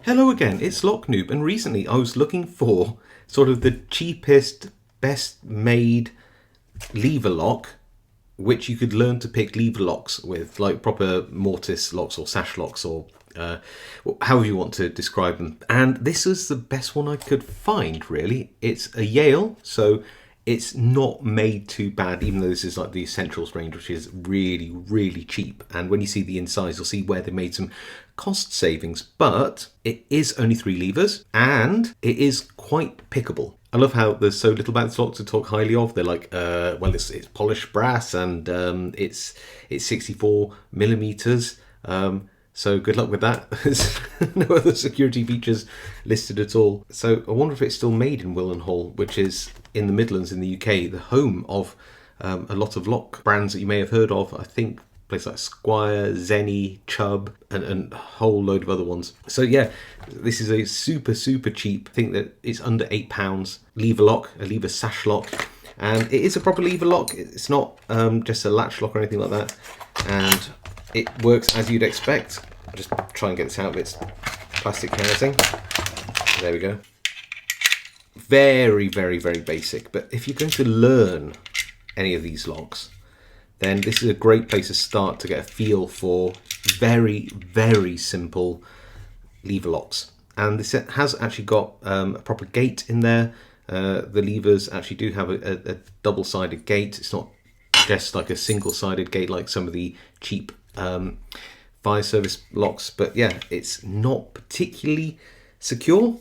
Hello again, it's Lock Noob, and recently I was looking for sort of the cheapest, best made lever lock which you could learn to pick lever locks with, like proper mortise locks or sash locks or however you want to describe them. And this is the best one I could find, really. It's a Yale, so it's not made too bad, even though this is like the Essentials range, which is really, really cheap. And when you see the insides, you'll see where they made some cost savings. But it is only 3 levers, and it is quite pickable. I love how there's so little about this lock to talk highly of. They're like, well, it's polished brass, and it's 64 millimeters. So good luck with that. There's no other security features listed at all. So I wonder if it's still made in Willenhall, which is in the Midlands in the UK, the home of a lot of lock brands that you may have heard of. I think places like Squire, Zenny, Chubb, and a whole load of other ones. So yeah, this is a super, super cheap. I think that it's under £8 lever lock, a lever sash lock. And it is a proper lever lock. It's not just a latch lock or anything like that. And it works as you'd expect. I'll just try and get this out of its plastic housing. There we go. Very, very, very basic. But if you're going to learn any of these locks, then this is a great place to start to get a feel for very, very simple lever locks. And this has actually got a proper gate in there. The levers actually do have a double-sided gate. It's not just like a single-sided gate like some of the cheap fire service locks. But yeah, it's not particularly secure.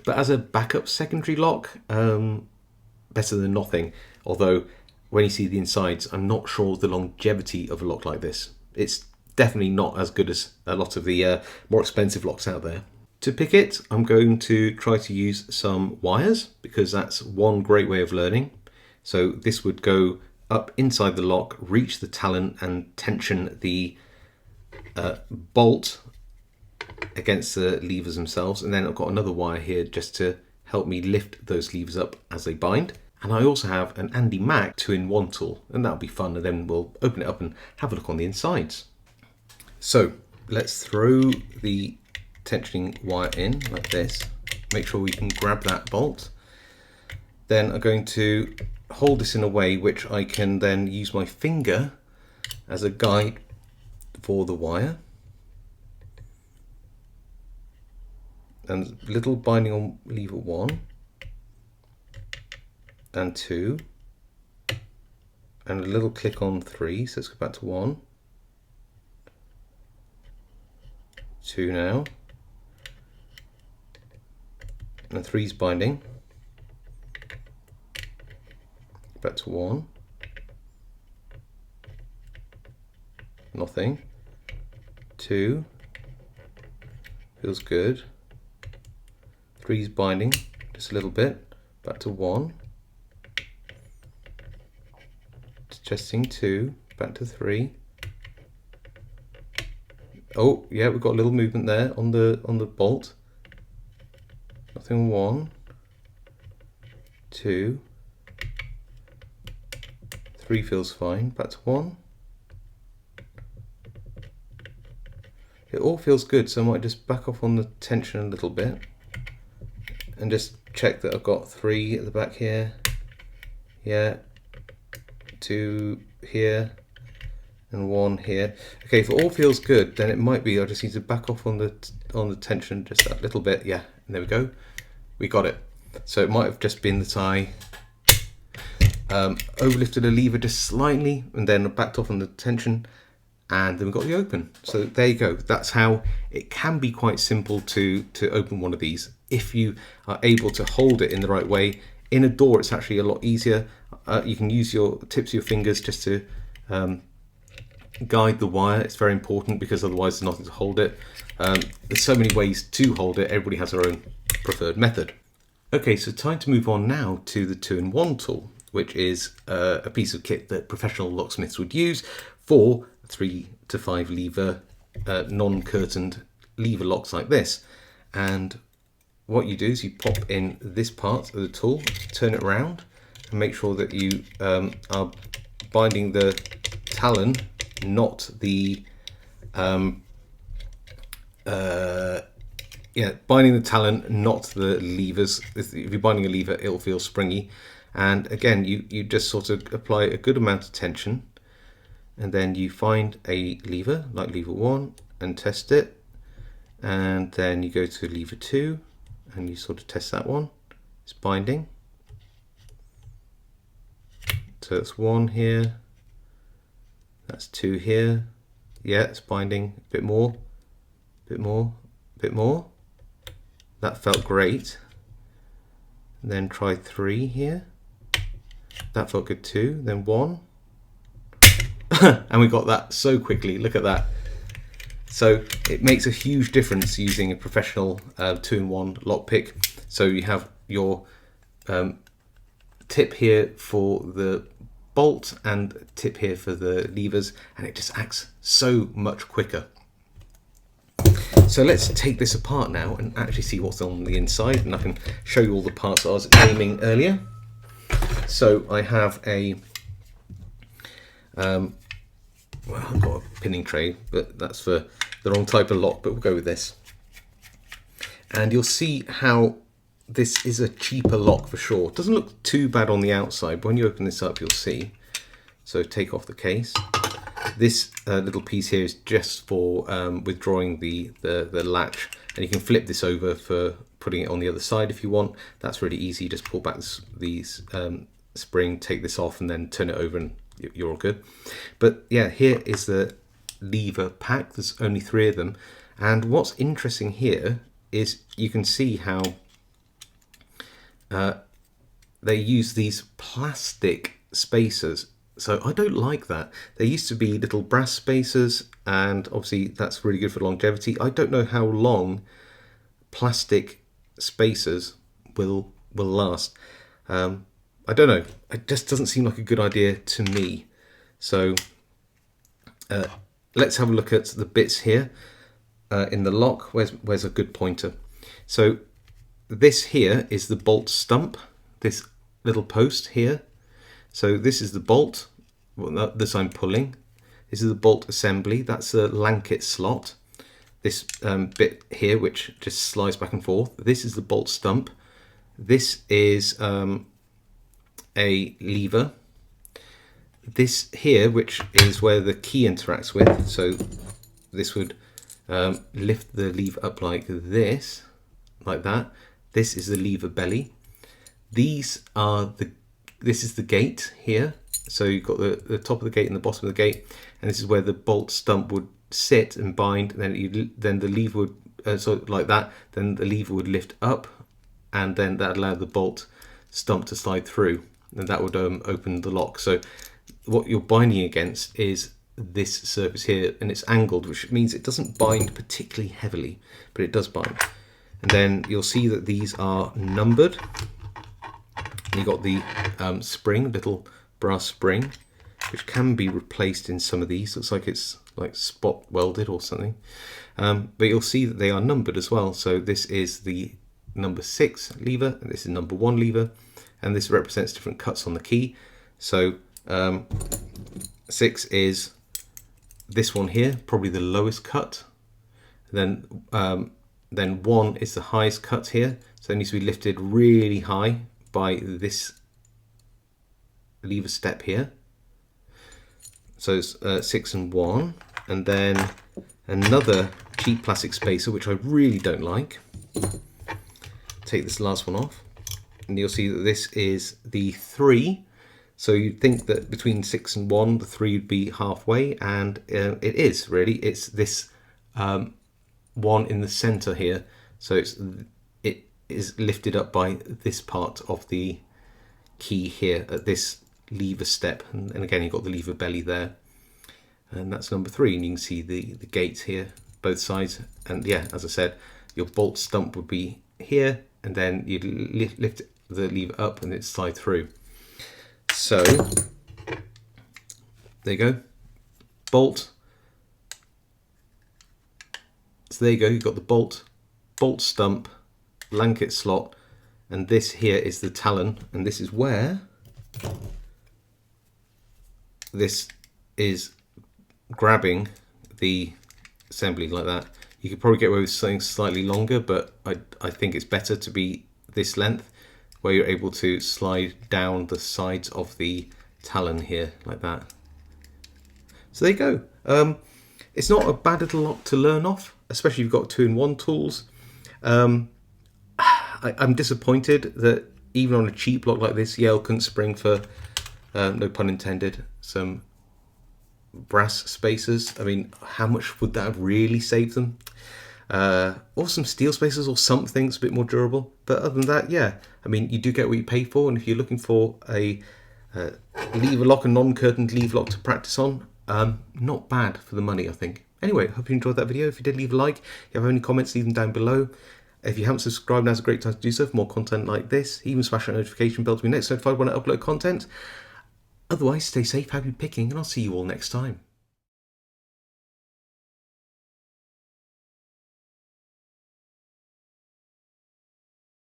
But as a backup secondary lock, better than nothing. Although when you see the insides, I'm not sure the longevity of a lock like this. It's definitely not as good as a lot of the more expensive locks out there. To pick it, I'm going to try to use some wires, because that's one great way of learning. So this would go up inside the lock, reach the talon, and tension the bolt against the levers themselves. And then I've got another wire here just to help me lift those levers up as they bind. And I also have an Andy Mac 2-in-1 tool, and that'll be fun. And then we'll open it up and have a look on the insides. So let's throw the tensioning wire in like this. Make sure we can grab that bolt. Then I'm going to hold this in a way which I can then use my finger as a guide for the wire. And little binding on lever 1 and 2, and a little click on 3. So let's go back to 1, 2 now, and 3's binding. Back to 1, nothing. 2, feels good. 3's binding just a little bit. Back to 1, testing 2, back to 3. Oh yeah, we've got a little movement there on the bolt. Nothing. 1, 2, 3 feels fine. Back to 1. It all feels good, so I might just back off on the tension a little bit and just check that I've got 3 at the back here. Yeah. 2 here and 1 here. Okay, if it all feels good, then it might be I just need to back off on the tension just that little bit. Yeah, and there we go. We got it. So it might have just been that I overlifted a lever just slightly and then backed off on the tension, and then we got the open. So there you go. That's how it can be quite simple to open one of these if you are able to hold it in the right way. In a door, it's actually a lot easier. You can use your tips of your fingers just to guide the wire. It's very important, because otherwise there's nothing to hold it. There's so many ways to hold it. Everybody has their own preferred method. Okay, so time to move on now to the 2-in-1 tool, which is a piece of kit that professional locksmiths would use for 3 to 5 lever non-curtained lever locks like this. And what you do is you pop in this part of the tool, turn it around, and make sure that you are binding the talon, not the yeah, binding the talon, not the levers. If you're binding a lever, it'll feel springy. And again, you just sort of apply a good amount of tension, and then you find a lever, like lever 1, and test it. And then you go to lever 2, and you sort of test that one. It's binding. So it's 1 here, that's 2 here. Yeah, it's binding. A bit more, bit more, bit more. That felt great. And then try 3 here. That felt good too. Then 1. And we got that so quickly. Look at that. So it makes a huge difference using a professional 2-in-1 lockpick. So you have your tip here for the bolt and tip here for the levers, and it just acts so much quicker. So let's take this apart now and actually see what's on the inside, and I can show you all the parts I was naming earlier. So I have a well, I've got a pinning tray, but that's for the wrong type of lock, but we'll go with this. And you'll see how this is a cheaper lock for sure. It doesn't look too bad on the outside, but when you open this up, you'll see. So take off the case. This little piece here is just for withdrawing the latch, and you can flip this over for putting it on the other side if you want. That's really easy. Just pull back these spring, take this off, and then turn it over, and you're all good. But yeah, here is the lever pack. There's only 3 of them, and what's interesting here is you can see how they use these plastic spacers. So I don't like that. There used to be little brass spacers, and obviously that's really good for longevity. I don't know how long plastic spacers will last. I don't know. It just doesn't seem like a good idea to me. So let's have a look at the bits here in the lock. Where's a good pointer? So this here is the bolt stump, this little post here. So this is the bolt, well, this I'm pulling. This is the bolt assembly, that's a lanket slot. This bit here, which just slides back and forth. This is the bolt stump. This is a lever. This here, which is where the key interacts with. So this would lift the lever up like this, like that. This is the lever belly. These are this is the gate here. So you've got the top of the gate and the bottom of the gate, and this is where the bolt stump would sit and bind. And then the lever would so like that. Then the lever would lift up, and then that allowed the bolt stump to slide through, and that would open the lock. So what you're binding against is this surface here, and it's angled, which means it doesn't bind particularly heavily, but it does bind. And then you'll see that these are numbered. You got the spring, little brass spring, which can be replaced in some of these. Looks like it's like spot welded or something. But you'll see that they are numbered as well. So this is the number 6 lever, and this is number 1 lever, and this represents different cuts on the key. So 6 is this one here, probably the lowest cut. Then 1 is the highest cut here, so it needs to be lifted really high by this lever step here. So it's 6 and 1, and then another cheap plastic spacer, which I really don't like. Take this last one off, and you'll see that this is the 3. So you'd think that between 6 and 1, the 3 would be halfway, and it is really. It's this 1 in the center here. So it is lifted up by this part of the key here at this lever step, and again you've got the lever belly there, and that's number 3. And you can see the gates here, both sides. And yeah, as I said, your bolt stump would be here, and then you'd lift the lever up and it'd slide through. So there you go, bolt. So there you go, you've got the bolt stump, lanket slot, and this here is the talon, and this is where this is grabbing the assembly like that. You could probably get away with something slightly longer, but I think it's better to be this length, where you're able to slide down the sides of the talon here, like that. So there you go. It's not a bad little lock to learn off, especially if you've got 2-in-1 tools. I'm disappointed that even on a cheap lock like this, Yale couldn't spring for, no pun intended, some brass spacers. I mean, how much would that have really saved them? Or some steel spacers or something that's a bit more durable. But other than that, yeah, I mean, you do get what you pay for. And if you're looking for a lever lock, a non-curtained lever lock to practice on, not bad for the money, I think. Anyway, hope you enjoyed that video. If you did, leave a like. If you have any comments, leave them down below. If you haven't subscribed, now's a great time to do so for more content like this. Even smash that notification bell to be next notified when I upload content. Otherwise, stay safe, happy picking, and I'll see you all next time.